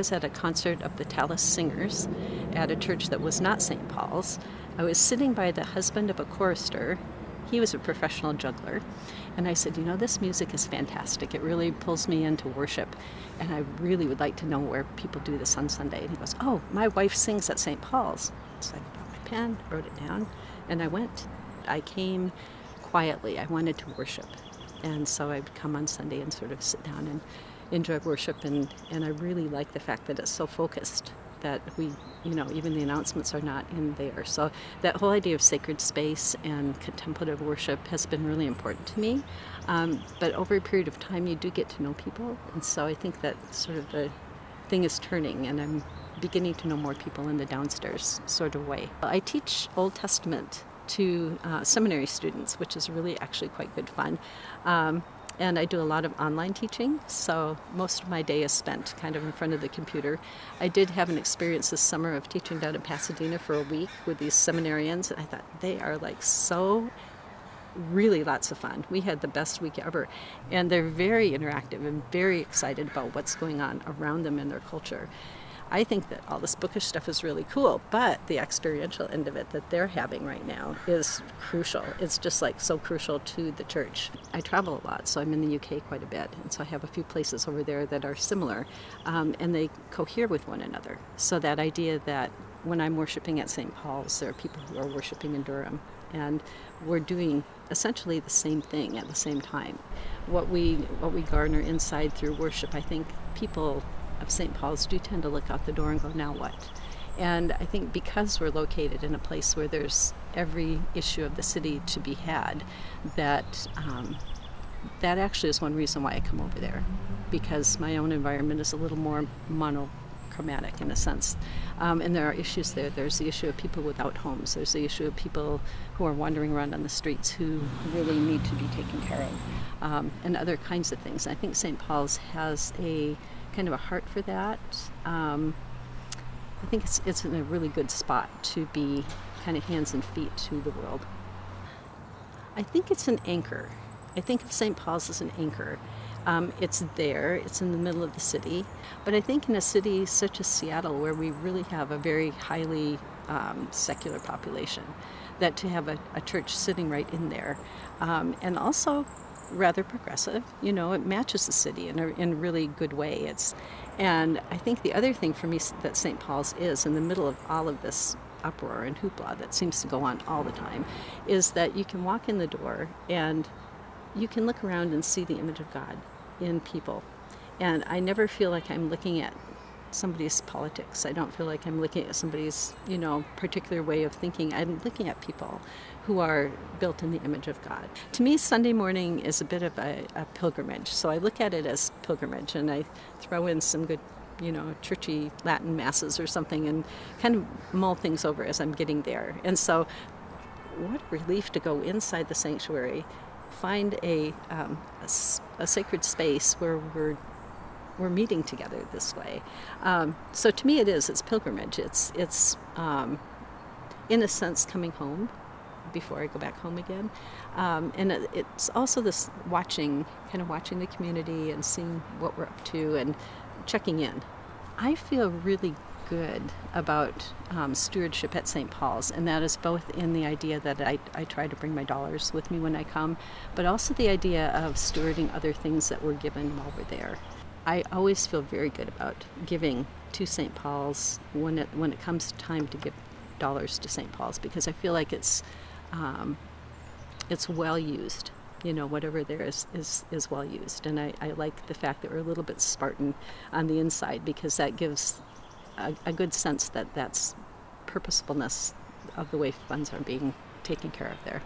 was at a concert of the Tallis Singers at a church that was not St. Paul's. I was sitting by the husband of a chorister. He was a professional juggler. And I said, this music is fantastic. It really pulls me into worship. And I really would like to know where people do this on Sunday. And he goes, oh, my wife sings at St. Paul's. So I got my pen, wrote it down, and I went. I came quietly. I wanted to worship. And so I would come on Sunday and sort of sit down and enjoy worship. And I really like the fact that it's so focused, that we, even the announcements are not in there. So that whole idea of sacred space and contemplative worship has been really important to me. But over a period of time, you do get to know people. And so I think that sort of the thing is turning, and I'm beginning to know more people in the downstairs sort of way. I teach Old Testament to seminary students, which is really actually quite good fun. And I do a lot of online teaching, so most of my day is spent kind of in front of the computer. I did have an experience this summer of teaching down in Pasadena for a week with these seminarians, and I thought they are so really lots of fun. We had the best week ever, and they're very interactive and very excited about what's going on around them in their culture. I think that all this bookish stuff is really cool, but the experiential end of it that they're having right now is crucial. It's just so crucial to the church. I travel a lot, so I'm in the UK quite a bit, and so I have a few places over there that are similar, and they cohere with one another. So that idea that when I'm worshiping at St. Paul's, there are people who are worshiping in Durham, and we're doing essentially the same thing at the same time. What we garner inside through worship, I think people of St. Paul's do tend to look out the door and go, now what? And I think because we're located in a place where there's every issue of the city to be had, that actually is one reason why I come over there, because my own environment is a little more monochromatic in a sense. And there are issues there. There's the issue of people without homes. There's the issue of people who are wandering around on the streets who really need to be taken care of, and other kinds of things. I think St. Paul's has a kind of a heart for that. I think it's in a really good spot to be kind of hands and feet to the world. I think it's an anchor. I think of St. Paul's as an anchor. It's there, it's in the middle of the city, but I think in a city such as Seattle, where we really have a very highly secular population, that to have a church sitting right in there, and also rather progressive, it matches the city in a really good way. And I think the other thing for me that St. Paul's is, in the middle of all of this uproar and hoopla that seems to go on all the time, is that you can walk in the door and you can look around and see the image of God in people. And I never feel like I'm looking at somebody's politics. I don't feel like I'm looking at somebody's, particular way of thinking. I'm looking at people who are built in the image of God. To me, Sunday morning is a bit of a pilgrimage. So I look at it as pilgrimage, and I throw in some good, churchy Latin masses or something, and kind of mull things over as I'm getting there. And so what a relief to go inside the sanctuary, find a sacred space where we're meeting together this way. So to me it's pilgrimage. It's in a sense coming home before I go back home again. And it's also this watching the community and seeing what we're up to and checking in. I feel really good about stewardship at St. Paul's, and that is both in the idea that I try to bring my dollars with me when I come, but also the idea of stewarding other things that we're given while we're there. I always feel very good about giving to St. Paul's when it comes time to give dollars to St. Paul's, because I feel like it's well used. Whatever there is well used. And I like the fact that we're a little bit Spartan on the inside, because that gives a good sense that that's purposefulness of the way funds are being taken care of there.